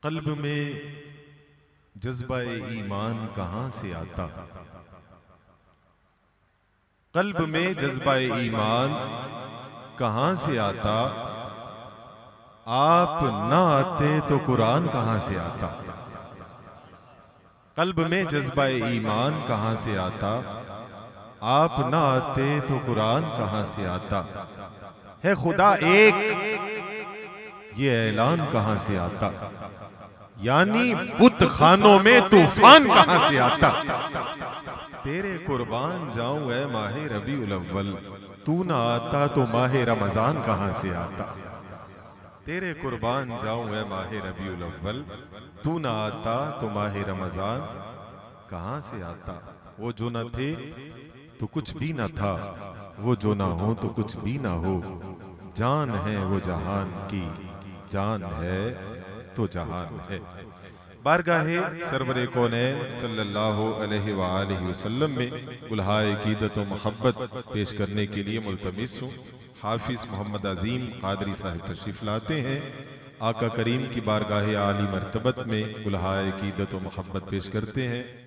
قلب میں جذبہ ایمان کہاں سے آتا؟ قلب میں جذبہ ایمان کہاں سے آتا؟ آپ نہ آتے تو قرآن کہاں سے آتا؟ قلب میں جذبہ ایمان کہاں سے آتا؟ آپ نہ آتے تو قرآن کہاں سے آتا؟ ہے خدا ایک، یہ اعلان کہاں سے آتا؟ یعنی بت خانوں میں طوفان کہاں سے آتا؟ تیرے قربان جاؤں اے ماہ ربیع الاول، تو نہ آتا تو ماہ رمضان کہاں سے آتا؟ تیرے قربان جاؤں اے ماہ ربیع الاول، تو نہ آتا تو ماہ رمضان کہاں سے آتا؟ وہ جو نہ تھے تو کچھ بھی نہ تھا، وہ جو نہ ہو تو کچھ بھی نہ ہو، جان ہے وہ جہان کی، جان ہے تو جہان ہے۔ بارگاہ سرور کونین صلی اللہ علیہ وآلہ وسلم میں الہائے عقیدت و محبت پیش کرنے کے لیے ملتمس ہوں۔ حافظ محمد عظیم قادری صاحب تشریف لاتے ہیں، آقا کریم کی بارگاہ عالی مرتبت میں الہائے عقیدت و محبت پیش کرتے ہیں۔